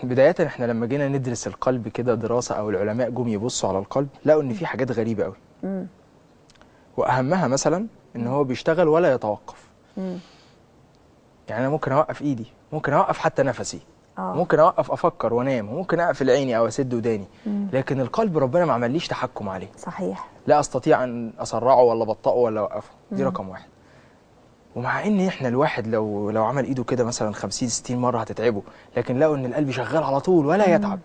بداية احنا لما جينا ندرس القلب كده دراسة او العلماء جم يبصوا على القلب لقوا ان في حاجات غريبة قوي. واهمها مثلا ان هو بيشتغل ولا يتوقف. يعني انا ممكن اوقف ايدي، ممكن اوقف حتى نفسي، ممكن اوقف افكر وانام، وممكن اقفل عيني او اسد وداني، لكن القلب ربنا ما عمليش تحكم عليه. صحيح. لا استطيع ان اسرعه ولا ابطئه ولا اوقفه. دي رقم واحد. ومع ان احنا الواحد لو عمل ايده كده مثلا 50 60 مره هتتعبه، لكن لقوا ان القلب شغال على طول ولا يتعب.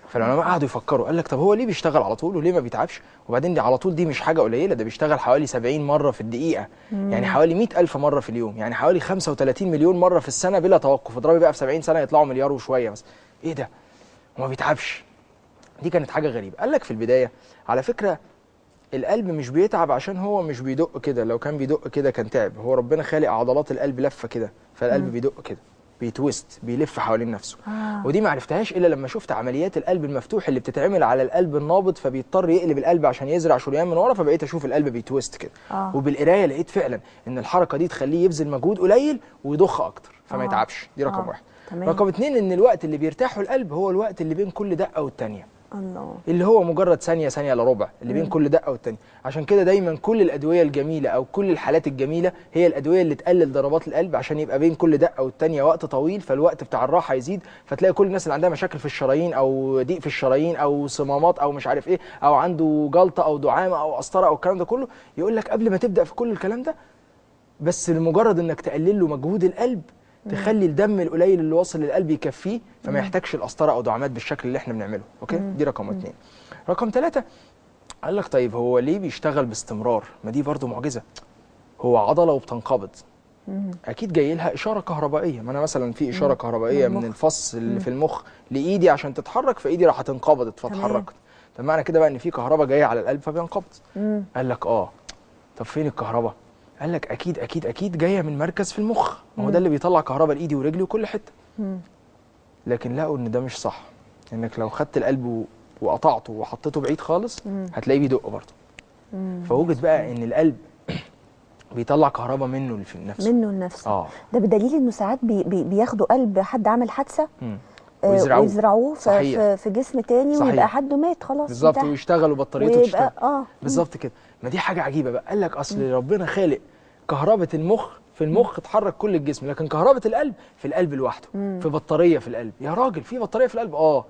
فالعلماء قعدوا يفكروا، قال لك طب هو ليه بيشتغل على طول وليه ما بيتعبش؟ وبعدين دي على طول دي مش حاجه قليله، ده بيشتغل حوالي 70 مره في الدقيقه، يعني حوالي 100,000 مره في اليوم، يعني حوالي 35 مليون مره في السنه بلا توقف. اضربي بقى في 70 سنه يطلعوا مليار وشويه مثلا. ايه ده؟ وما بيتعبش. دي كانت حاجه غريبه. قال لك في البدايه على فكره القلب مش بيتعب عشان هو مش بيدق كده، لو كان بيدق كده كان تعب. هو ربنا خالق عضلات القلب لفه كده، فالقلب بيدق كده، بيتويست، بيلف حوالين نفسه. ودي ما عرفتهاش الا لما شفت عمليات القلب المفتوح اللي بتتعمل على القلب النابض، فبيضطر يقلب القلب عشان يزرع شريان من ورا، فبقيت اشوف القلب بيتويست كده. وبالقرايه لقيت فعلا ان الحركه دي تخليه يبذل مجهود قليل ويضخ اكتر فما يتعبش. دي رقم واحد. رقم اتنين ان الوقت اللي بيرتاحه القلب هو الوقت اللي بين كل دقه والتانيه. الله. اللي هو مجرد ثانيه ثانيه الا ربع اللي بين كل دقه والتانيه. عشان كده دايما كل الادويه الجميله او كل الحالات الجميله هي الادويه اللي تقلل ضربات القلب، عشان يبقى بين كل دقه والتانيه وقت طويل، فالوقت بتاع الراحه يزيد. فتلاقي كل الناس اللي عندها مشاكل في الشرايين او ضيق في الشرايين او صمامات او مش عارف ايه، او عنده جلطه او دعامه او قسطره او الكلام ده كله، يقول لك قبل ما تبدا في كل الكلام ده بس لمجرد انك تقلل له مجهود القلب، تخلي الدم القليل اللي واصل للقلب يكفيه، فما يحتاجش القسطره او دعامات بالشكل اللي احنا بنعمله. اوكي؟ دي رقم اتنين. رقم ثلاثة، قال لك طيب هو ليه بيشتغل باستمرار؟ ما دي برضه معجزه. هو عضله وبتنقبض، اكيد جاي لها اشاره كهربائيه. ما انا مثلا في اشاره كهربائيه من الفص اللي في المخ لايدي عشان تتحرك، فايدي راحت انقبضت فاتحركت. طب معنى كده بقى ان في كهرباء جايه على القلب فبينقبض. قال لك طب فين الكهرباء؟ قال لك اكيد اكيد اكيد جايه من مركز في المخ، ما هو ده اللي بيطلع كهرباء لايدي ورجلي وكل حته. لكن لقوا ان ده مش صح، انك لو خدت القلب وقطعته وحطيته بعيد خالص هتلاقيه بيدق برضه. فوجد بقى ان القلب بيطلع كهرباء منه لنفسه. ده بدليل انه ساعات بياخدوا قلب حد عمل حادثه ويزرعوه في جسم تاني. صحيح. ويبقى حد مات خلاص بالظبط، ويشتغل وبطاريته تشتغل بالظبط كده. ما دي حاجه عجيبه بقى. قال لك اصل ربنا خالق كهرباء المخ في المخ تحرك كل الجسم، لكن كهرباء القلب في القلب لوحده، في بطاريه في القلب. يا راجل في بطاريه في القلب؟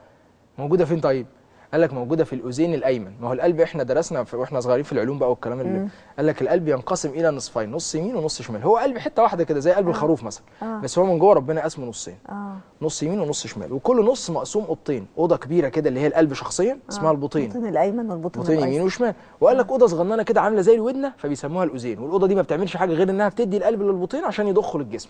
موجوده فين طيب؟ قال لك موجوده في الاذين الايمن. ما هو القلب احنا درسنا واحنا صغيرين في العلوم بقى والكلام اللي قال لك القلب ينقسم الى نصفين، نص يمين ونص شمال. هو قلب حته واحده كده زي قلب الخروف مثلا، بس هو من جوه ربنا قسمه نصين، نص يمين ونص شمال، وكل نص مقسوم اوضتين، اوضه كبيره كده اللي هي القلب شخصيا اسمها البطين، البطين الايمن والبطين الايسر، بطين يمين وشمال. وقال لك اوضه صغننه كده عامله زي الودنه فبيسموها الاذين، والاوضه دي ما بتعملش حاجه غير انها بتدي القلب للبطين عشان يضخوا للجسم.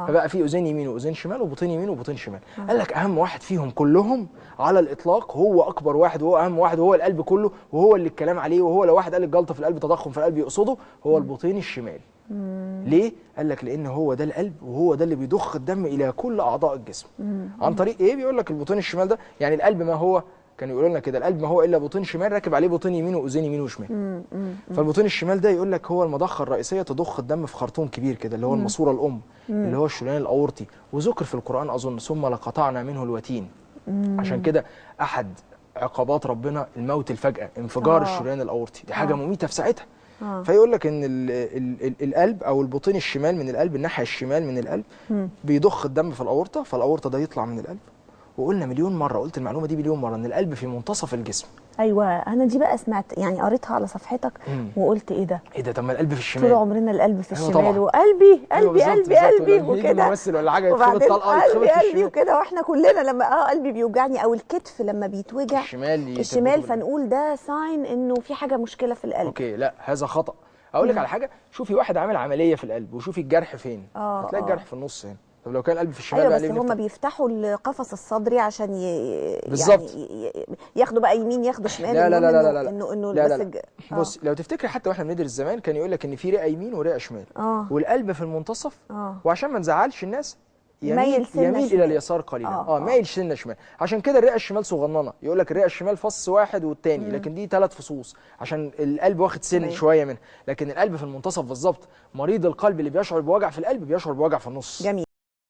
فبقى في اذين يمين واذين شمال وبطين يمين وبطين شمال. قال لك اهم واحد فيهم كلهم على الاطلاق، هو اكبر واحد وهو اهم واحد وهو القلب كله، وهو اللي الكلام عليه، وهو لو واحد قال الجلطه في القلب تضخم في القلب يقصده، هو البطين الشمال. ليه؟ قال لك لان هو ده القلب، وهو ده اللي بيضخ الدم الى كل اعضاء الجسم. عن طريق ايه؟ بيقول لك البطين الشمال ده، يعني القلب ما هو، كانوا يقولوا لنا كده القلب ما هو الا بطين شمال راكب عليه بطين يمين واذين يمين وشمال. فالبطين الشمال ده يقول لك هو المضخه الرئيسيه تضخ الدم في خرطوم كبير كده اللي هو الماسوره الام، اللي هو الشريان الاورطي، وذكر في القران اظن ثم لقطعنا منه الوتين. عشان كده احد عقابات ربنا الموت الفجأة، انفجار الشريان الاورطي، دي حاجه مميته في ساعتها. فيقول لك ان القلب او البطين الشمال من القلب، الناحيه الشمال من القلب بيضخ الدم في الاورطه، فالاورطه ده يطلع من القلب. وقلنا مليون مره، قلت المعلومه دي مليون مره، ان القلب في منتصف الجسم. ايوه انا دي بقى سمعت، يعني قريتها على صفحتك وقلت ايه ده؟ ايه ده؟ طب ما القلب في الشمال، طول عمرنا القلب في الشمال، وقلبي قلبي قلبي قلبي وكده، ممثل ولا حاجه يتخبط طلقه يتخبط في قلبي وكده، واحنا كلنا لما قلبي بيوجعني او الكتف لما بيتوجع الشمال فنقول ده ساين انه في حاجه مشكله في القلب. اوكي، لا هذا خطأ. اقول لك على حاجه، شوفي واحد عامل عمليه في القلب وشوفي الجرح فين، هتلاقي الجرح في النص هنا. طب لو كان القلب في الشمال بقى بس هم بيفتحوا القفص الصدري عشان بالظبط يعني ياخدوا بقى يمين ياخدوا شمال. لا لا لا لا لا انه لا لا. بص لو تفتكري حتى واحنا بندرس زمان كان يقول لك ان في رئه يمين ورئه شمال، والقلب في المنتصف، وعشان ما نزعلش الناس يميل الى اليسار قليلا، مايل سنه شمال. عشان كده الرئه الشمال صغننه، يقول لك الرئه الشمال فص واحد والتاني، لكن دي 3 فصوص عشان القلب واخد سن شويه منها، لكن القلب في المنتصف بالظبط. مريض القلب اللي بيشعر بوجع في القلب بيشعر بوجع في النص. جميل.